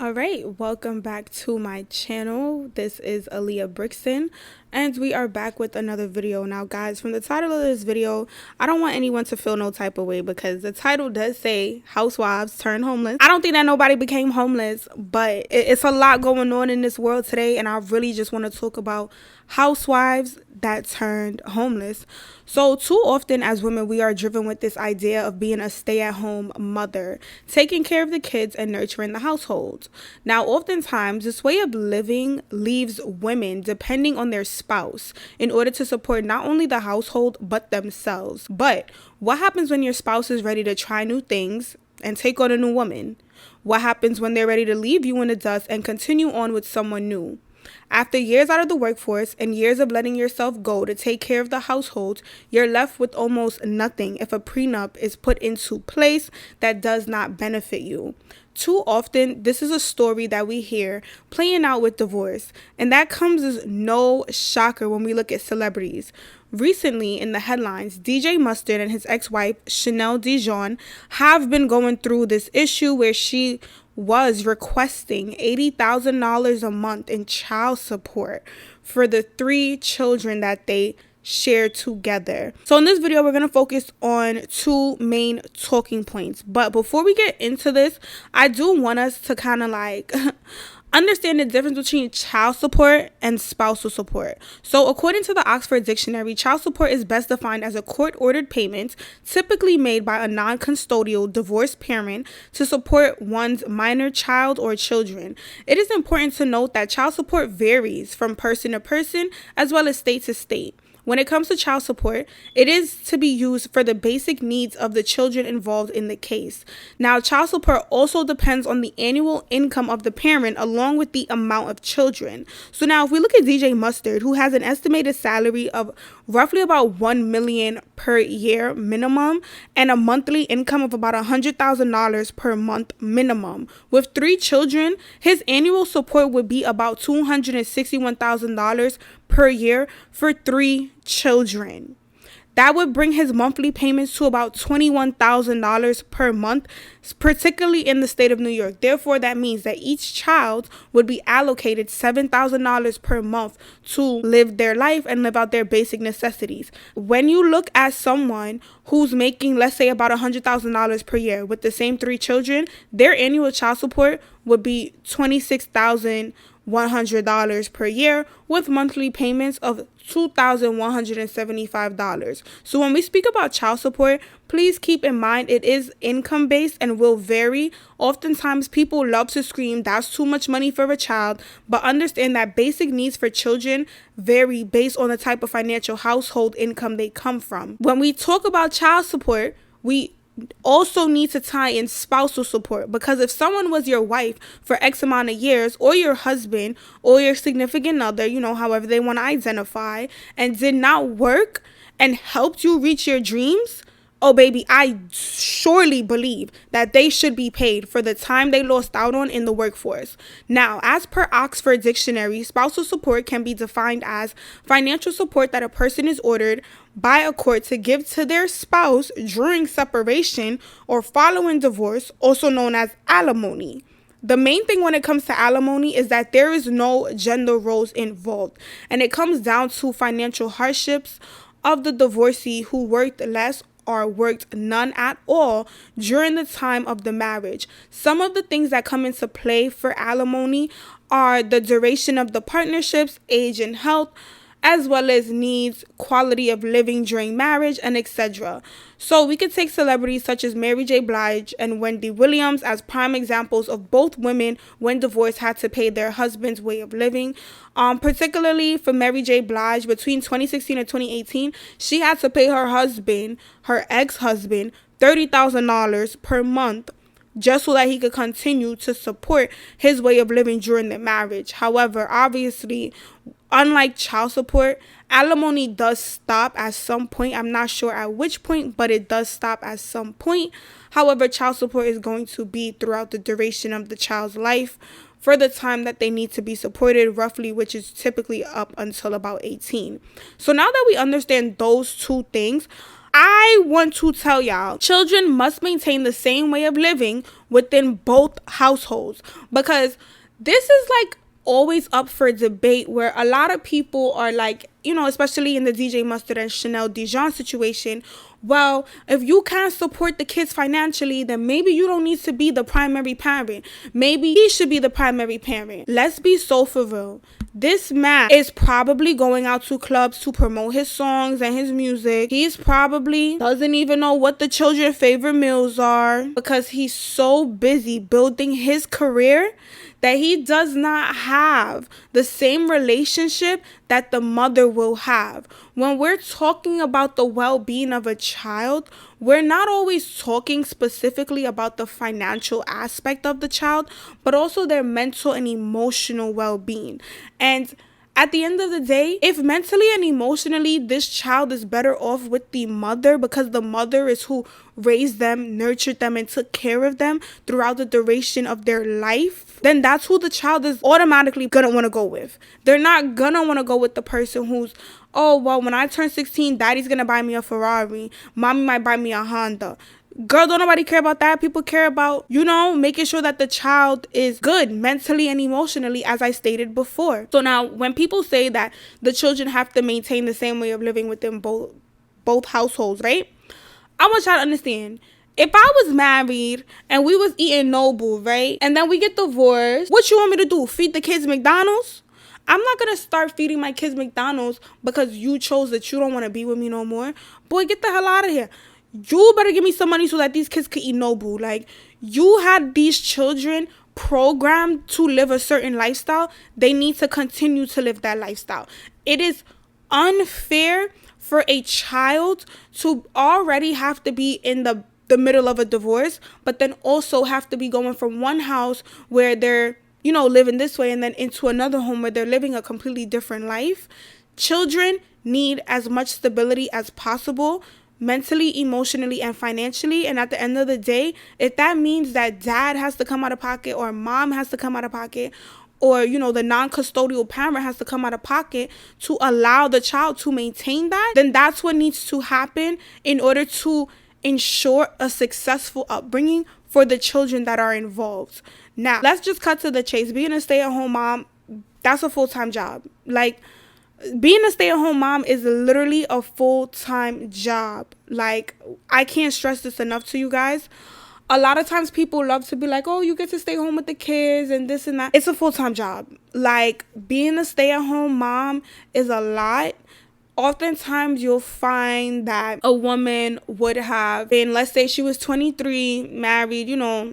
Alright, welcome back to my channel. This is Aaliyah Brixton, and we are back with another video. Now guys, from the title of this video, I don't want anyone to feel no type of way because the title does say Housewives turn homeless. I don't think that nobody became homeless, but it's a lot going on in this world today, and I really just want to talk about housewives that turned homeless. So too often as women, we are driven with this idea of being a stay-at-home mother, taking care of the kids and nurturing the household. Now oftentimes this way of living leaves women depending on their spouse in order to support not only the household but themselves. But what happens when your spouse is ready to try new things and take on a new woman? What happens when they're ready to leave you in the dust and continue on with someone new? After years out of the workforce and years of letting yourself go to take care of the household, you're left with almost nothing if a prenup is put into place that does not benefit you. Too often, this is a story that we hear playing out with divorce, and that comes as no shocker when we look at celebrities. Recently, in the headlines, DJ Mustard and his ex-wife, Chanel Dijon, have been going through this issue where she was requesting $80,000 a month in child support for the 3 children that they share together. So in this video, we're going to focus on 2 main talking points. But before we get into this, I do want us to kind of like understand the difference between child support and spousal support. So according to the Oxford Dictionary, child support is best defined as a court-ordered payment typically made by a non-custodial divorced parent to support one's minor child or children. It is important to note that child support varies from person to person as well as state to state. When it comes to child support, it is to be used for the basic needs of the children involved in the case. Now, child support also depends on the annual income of the parent along with the amount of children. So now if we look at DJ Mustard, who has an estimated salary of roughly about $1 million per year minimum and a monthly income of about $100,000 per month minimum. With 3 children, his annual support would be about $261,000 per year for 3 children. That would bring his monthly payments to about $21,000 per month, particularly in the state of New York. Therefore, that means that each child would be allocated $7,000 per month to live their life and live out their basic necessities. When you look at someone who's making, let's say, about $100,000 per year with the same 3 children, their annual child support would be $26,100 per year with monthly payments of $2,175. So when we speak about child support, please keep in mind it is income based and will vary. Oftentimes people love to scream that's too much money for a child, but understand that basic needs for children vary based on the type of financial household income they come from. When we talk about child support, we also need to tie in spousal support, because if someone was your wife for X amount of years, or your husband or your significant other, however they want to identify, and did not work and helped you reach your dreams, oh baby, I surely believe that they should be paid for the time they lost out on in the workforce. Now, as per Oxford Dictionary, spousal support can be defined as financial support that a person is ordered by a court to give to their spouse during separation or following divorce, also known as alimony. The main thing when it comes to alimony is that there is no gender roles involved, and it comes down to financial hardships of the divorcee who worked less or worked none at all during the time of the marriage. Some of the things that come into play for alimony are the duration of the partnerships, age and health, as well as needs, quality of living during marriage, and etc. So we could take celebrities such as Mary J. Blige and Wendy Williams as prime examples of both women when divorced had to pay their husband's way of living. Particularly for Mary J. Blige, between 2016 and 2018, she had to pay her husband, her ex-husband, $30,000 per month just so that he could continue to support his way of living during the marriage. However, obviously, unlike child support, alimony does stop at some point. I'm not sure at which point, but it does stop at some point. However, child support is going to be throughout the duration of the child's life for the time that they need to be supported, roughly, which is typically up until about 18. So now that we understand those two things, I want to tell y'all, children must maintain the same way of living within both households, because this is like always up for debate, where a lot of people are like, especially in the DJ Mustard and Chanel Dijon situation, well, if you can't support the kids financially, then maybe you don't need to be the primary parent. Maybe he should be the primary parent. Let's be so for real. This man is probably going out to clubs to promote his songs and his music. He's probably doesn't even know what the children's favorite meals are, because he's so busy building his career that he does not have the same relationship that the mother will have. When we're talking about the well-being of a child, we're not always talking specifically about the financial aspect of the child, but also their mental and emotional well-being. And at the end of the day, if mentally and emotionally this child is better off with the mother, because the mother is who raised them, nurtured them, and took care of them throughout the duration of their life, then that's who the child is automatically gonna want to go with. They're not gonna want to go with the person who's, oh, well, when I turn 16, daddy's gonna buy me a Ferrari, mommy might buy me a Honda. Girl, don't nobody care about that. People care about, making sure that the child is good mentally and emotionally, as I stated before. So now, when people say that the children have to maintain the same way of living within both households, right? I want y'all to understand. If I was married and we was eating Noble, right? And then we get divorced, what you want me to do? Feed the kids McDonald's? I'm not going to start feeding my kids McDonald's because you chose that you don't want to be with me no more. Boy, get the hell out of here. You better give me some money so that these kids could eat Nobu. Like, you had these children programmed to live a certain lifestyle. They need to continue to live that lifestyle. It is unfair for a child to already have to be in the middle of a divorce, but then also have to be going from one house where they're, living this way, and then into another home where they're living a completely different life. Children need as much stability as possible, mentally, emotionally, and financially. And at the end of the day, if that means that dad has to come out of pocket, or mom has to come out of pocket, or the non-custodial parent has to come out of pocket to allow the child to maintain that, then that's what needs to happen in order to ensure a successful upbringing for the children that are involved. Now, let's just cut to the chase. Being a stay-at-home mom, that's a full-time job. Like, being a stay-at-home mom is literally a full-time job. Like, I can't stress this enough to you guys. A lot of times people love to be like, oh, you get to stay home with the kids and this and that. It's a full-time job. Like, being a stay-at-home mom is a lot. Oftentimes you'll find that a woman would have been, let's say she was 23, married,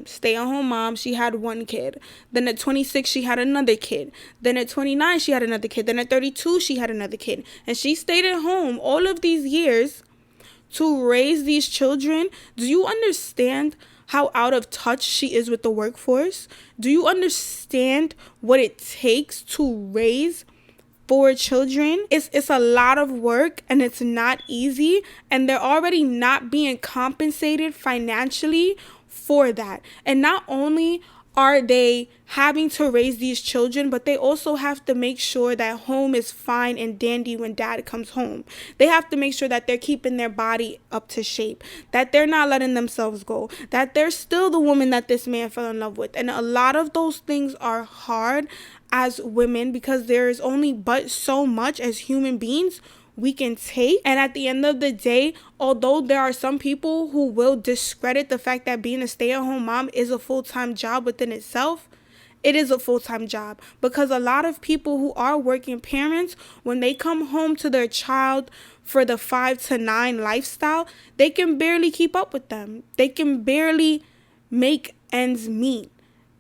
stay-at-home mom, she had one kid. Then at 26, she had another kid. Then at 29, she had another kid. Then at 32, she had another kid. And she stayed at home all of these years to raise these children. Do you understand how out of touch she is with the workforce? Do you understand what it takes to raise 4 children? It's a lot of work, and it's not easy, and they're already not being compensated financially for that. And not only are they having to raise these children, but they also have to make sure that home is fine and dandy when dad comes home. They have to make sure that they're keeping their body up to shape, that they're not letting themselves go, that they're still the woman that this man fell in love with. And a lot of those things are hard as women, because there is only but so much as human beings we can take. And at the end of the day, although there are some people who will discredit the fact that being a stay-at-home mom is a full-time job within itself, it is a full-time job, because a lot of people who are working parents, when they come home to their child for the 5 to 9 lifestyle, they can barely keep up with them. They can barely make ends meet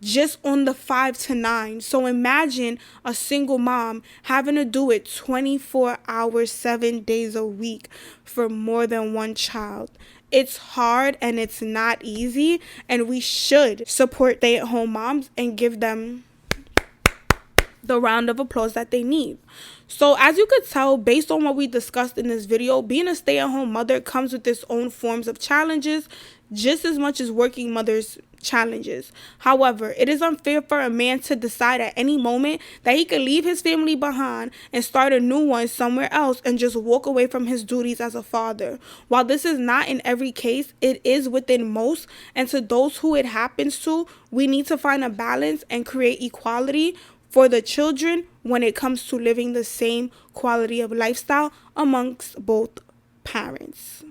just on the 5 to 9. So imagine a single mom having to do it 24 hours, 7 days a week for more than one child. It's hard and it's not easy, and we should support stay-at-home moms and give them the round of applause that they need. So as you could tell, based on what we discussed in this video, being a stay-at-home mother comes with its own forms of challenges, just as much as working mothers' challenges. However, it is unfair for a man to decide at any moment that he could leave his family behind and start a new one somewhere else and just walk away from his duties as a father. While this is not in every case, it is within most, and to those who it happens to, we need to find a balance and create equality for the children when it comes to living the same quality of lifestyle amongst both parents.